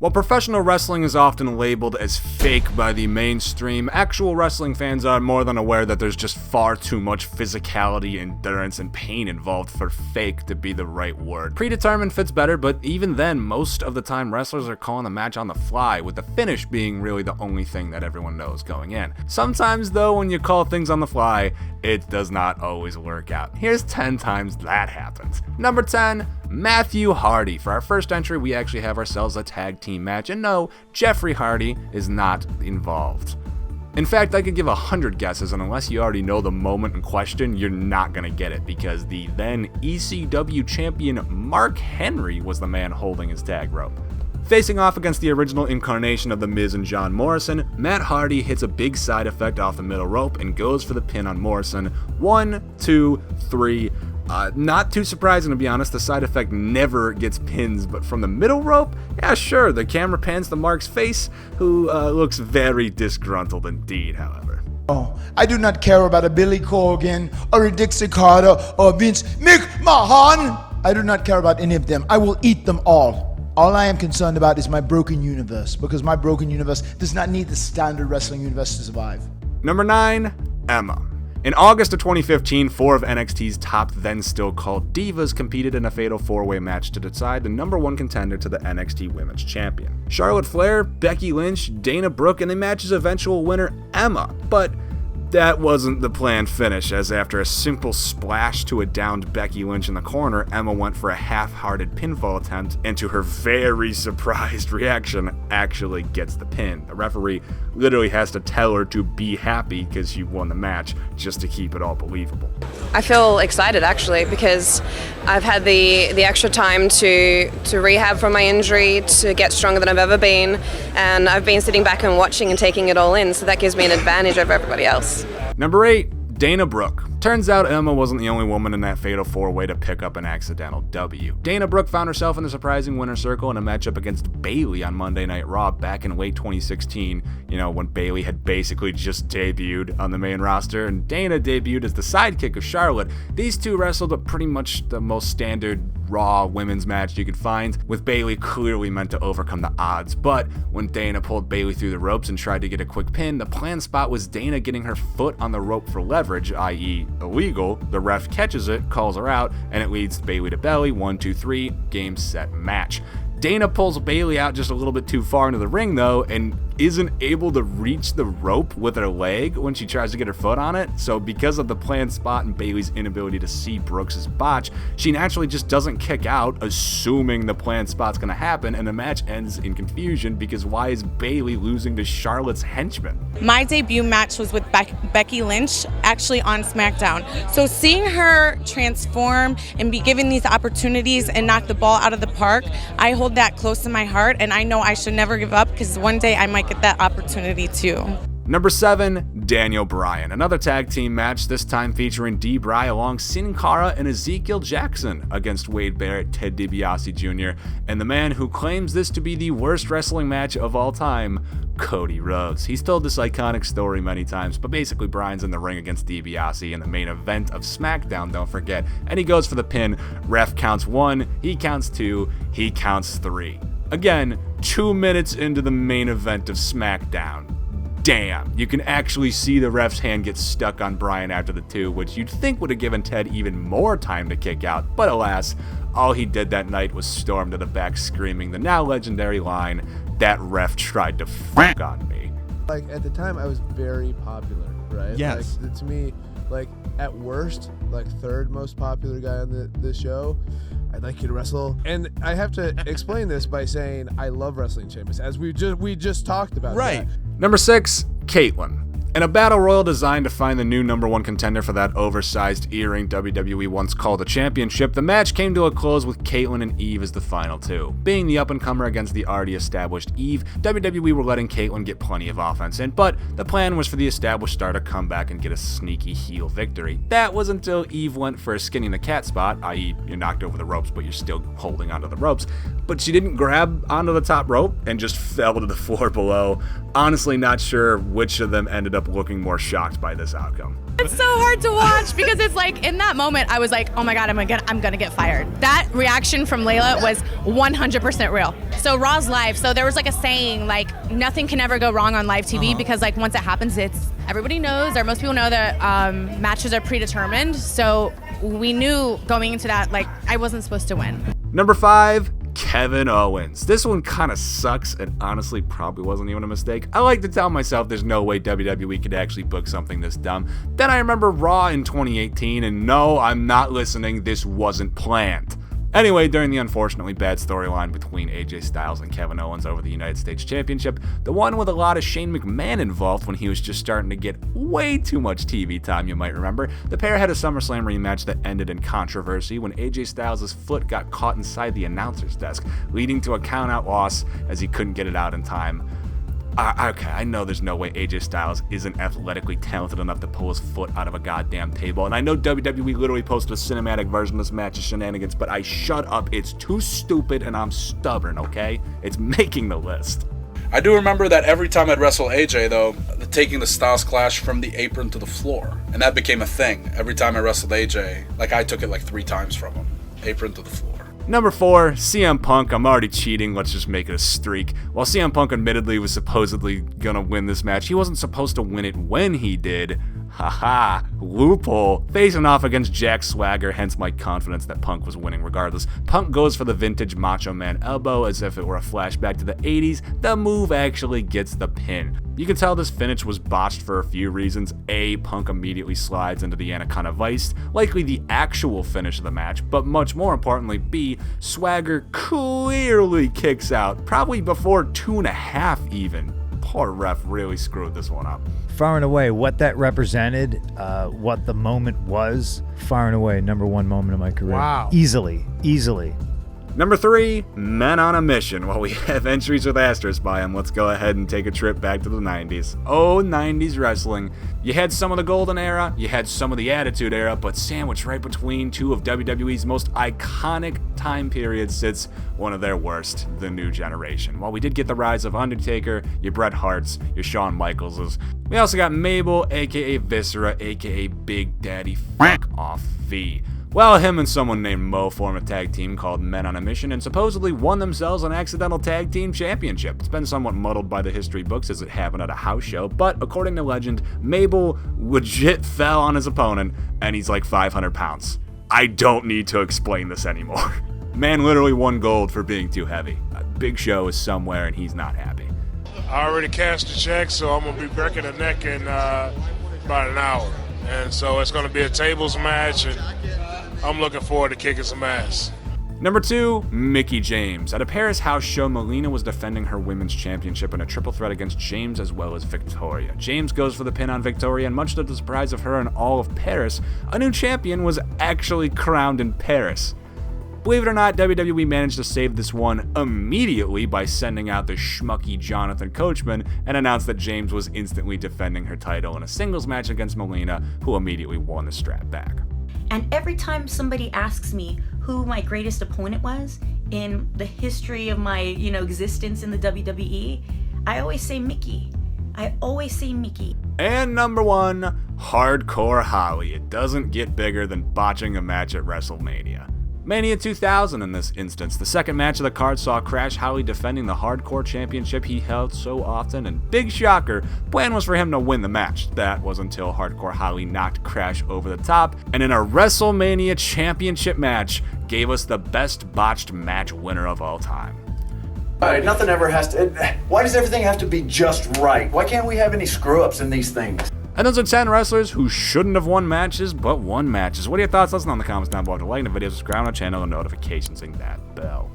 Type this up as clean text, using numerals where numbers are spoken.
While professional wrestling is often labeled as fake by the mainstream, actual wrestling fans are more than aware that there's just far too much physicality, endurance, and pain involved for fake to be the right word. Predetermined fits better, but even then, most of the time wrestlers are calling the match on the fly, with the finish being really the only thing that everyone knows going in. Sometimes though, when you call things on the fly, it does not always work out. Here's 10 times that happens. Number 10, Matthew Hardy. For our first entry, we actually have ourselves a tag team match, and no, Jeffrey Hardy is not involved. In fact, I could give 100 guesses, and unless you already know the moment in question, you're not gonna get it, because the then ECW champion Mark Henry was the man holding his tag rope. Facing off against the original incarnation of The Miz and John Morrison, Matt Hardy hits a big side effect off the middle rope and goes for the pin on Morrison. 1, 2, 3. Not too surprising, to be honest. The side effect never gets pins, but from the middle rope, yeah, sure. The camera pans to Mark's face, who looks very disgruntled indeed, however. Oh, I do not care about a Billy Corgan or a Dixie Carter or Vince McMahon. I do not care about any of them. I will eat them all. All I am concerned about is my broken universe, because my broken universe does not need the standard wrestling universe to survive. Number 9, Emma. In August of 2015, 4 of NXT's top then still called Divas competed in a fatal 4-way match to decide the number 1 contender to the NXT Women's Champion. Charlotte Flair, Becky Lynch, Dana Brooke, and the match's eventual winner, Emma. But that wasn't the planned finish, as after a simple splash to a downed Becky Lynch in the corner, Emma went for a half-hearted pinfall attempt, and to her very surprised reaction, actually gets the pin. The referee literally has to tell her to be happy because she won the match, just to keep it all believable. I feel excited actually, because I've had the extra time to rehab from my injury, to get stronger than I've ever been, and I've been sitting back and watching and taking it all in, so that gives me an advantage over everybody else. Number 8, Dana Brooke. Turns out Emma wasn't the only woman in that fatal 4-way to pick up an accidental W. Dana Brooke found herself in the surprising winner's circle in a matchup against Bayley on Monday Night Raw back in late 2016, when Bayley had basically just debuted on the main roster, and Dana debuted as the sidekick of Charlotte. These two wrestled at pretty much the most standard Raw women's match you could find, with Bayley clearly meant to overcome the odds. But when Dana pulled Bayley through the ropes and tried to get a quick pin, the planned spot was Dana getting her foot on the rope for leverage, i.e. illegal. The ref catches it, calls her out, and it leads Bayley to belly. 1, 2, 3, game, set, match. Dana pulls Bayley out just a little bit too far into the ring though, and isn't able to reach the rope with her leg when she tries to get her foot on it. So because of the planned spot and Bayley's inability to see Brooks' botch, she naturally just doesn't kick out, assuming the planned spot's gonna happen, and the match ends in confusion, because why is Bayley losing to Charlotte's henchman? My debut match was with Becky Lynch, actually on SmackDown. So seeing her transform and be given these opportunities and knock the ball out of the park, I hold that close to my heart, and I know I should never give up, because one day I might get that opportunity too. Number 7, Daniel Bryan. Another tag team match, this time featuring D-Bry along Sin Cara and Ezekiel Jackson against Wade Barrett, Ted DiBiase Jr., and the man who claims this to be the worst wrestling match of all time, Cody Rhodes. He's told this iconic story many times, but basically Bryan's in the ring against DiBiase in the main event of SmackDown, don't forget, and he goes for the pin. Ref counts 1, he counts 2, he counts 3. Again, 2 minutes into the main event of SmackDown. Damn, you can actually see the ref's hand get stuck on Bryan after the 2, which you'd think would have given Ted even more time to kick out, but alas, all he did that night was storm to the back screaming the now legendary line, "That ref tried to fuck on me." Like, at the time, I was very popular, right? Yes. Like, to me, like, at worst, like, 3rd most popular guy on the show. I'd like you to wrestle. And I have to explain this by saying I love wrestling champions, as we just talked about. Right. That. Number 6, Kaitlyn. In a battle royal designed to find the new number 1 contender for that oversized earring WWE once called a championship, the match came to a close with Kaitlyn and Eve as the final 2. Being the up-and-comer against the already established Eve, WWE were letting Kaitlyn get plenty of offense in, but the plan was for the established star to come back and get a sneaky heel victory. That was until Eve went for a skinning the cat spot, i.e. you're knocked over the ropes but you're still holding onto the ropes, but she didn't grab onto the top rope and just fell to the floor below. Honestly not sure which of them ended up up looking more shocked by this outcome. It's so hard to watch because it's like in that moment I was like, oh my god, I'm gonna get fired. That reaction from Layla was 100% real. So Raw's live, so there was like a saying like nothing can ever go wrong on live TV because like once it happens, it's everybody knows or most people know that matches are predetermined. So we knew going into that like I wasn't supposed to win. Number 5, Kevin Owens. This one kind of sucks and honestly probably wasn't even a mistake. I like to tell myself there's no way WWE could actually book something this dumb. Then I remember Raw in 2018 and no, I'm not listening, this wasn't planned. Anyway, during the unfortunately bad storyline between AJ Styles and Kevin Owens over the United States Championship, the one with a lot of Shane McMahon involved when he was just starting to get way too much TV time, you might remember, the pair had a SummerSlam rematch that ended in controversy when AJ Styles' foot got caught inside the announcer's desk, leading to a count-out loss as he couldn't get it out in time. Okay, I know there's no way AJ Styles isn't athletically talented enough to pull his foot out of a goddamn table, and I know WWE literally posted a cinematic version of this match of shenanigans, but I shut up, it's too stupid and I'm stubborn, okay? It's making the list. I do remember that every time I'd wrestle AJ, though, taking the Styles Clash from the apron to the floor, and that became a thing. Every time I wrestled AJ, like I took it like 3 times from him, apron to the floor. Number 4, CM Punk. I'm already cheating, let's just make it a streak. While CM Punk admittedly was supposedly gonna win this match, he wasn't supposed to win it when he did. Haha, loophole. Facing off against Jack Swagger, hence my confidence that Punk was winning regardless. Punk goes for the vintage Macho Man elbow as if it were a flashback to the 80s. The move actually gets the pin. You can tell this finish was botched for a few reasons. A, Punk immediately slides into the Anaconda Vice, likely the actual finish of the match, but much more importantly, B, Swagger clearly kicks out, probably before 2.5 even. Poor ref really screwed this one up. Far and away, what that represented, what the moment was, far and away, number 1 moment of my career. Wow. Easily. Number 3, Men on a Mission. While we have entries with asterisks by them, let's go ahead and take a trip back to the 90s. Oh, 90s wrestling. You had some of the golden era, you had some of the attitude era, but sandwiched right between 2 of WWE's most iconic time periods sits one of their worst, the New Generation. While we did get the rise of Undertaker, your Bret Harts, your Shawn Michaelses, we also got Mabel, aka Viscera, aka Big Daddy Fuck Off V. Well, him and someone named Mo formed a tag team called Men on a Mission and supposedly won themselves an accidental tag team championship. It's been somewhat muddled by the history books as it happened at a house show, but according to legend, Mabel legit fell on his opponent and he's like 500 pounds. I don't need to explain this anymore. Man literally won gold for being too heavy. Big Show is somewhere and he's not happy. I already cashed the check, so I'm going to be breaking the neck in about an hour. And so it's going to be a tables match, and I'm looking forward to kicking some ass. Number 2, Mickie James. At a Paris house show, Melina was defending her women's championship in a triple threat against James as well as Victoria. James goes for the pin on Victoria, and much to the surprise of her and all of Paris, a new champion was actually crowned in Paris. Believe it or not, WWE managed to save this one immediately by sending out the schmucky Jonathan Coachman and announced that James was instantly defending her title in a singles match against Melina, who immediately won the strap back. And every time somebody asks me who my greatest opponent was in the history of my, existence in the WWE, I always say Mickie. And number 1, Hardcore Holly. It doesn't get bigger than botching a match at WrestleMania. Mania 2000 in this instance. The second match of the card saw Crash Holly defending the Hardcore Championship he held so often, and big shocker, plan was for him to win the match. That was until Hardcore Holly knocked Crash over the top, and in a WrestleMania Championship match, gave us the best botched match winner of all time. All right, nothing ever has to... Why does everything have to be just right? Why can't we have any screw-ups in these things? And those are 10 wrestlers who shouldn't have won matches, but won matches. What are your thoughts? Listen on the comments down below. To like the video, subscribe on the channel, and notifications, ring that bell.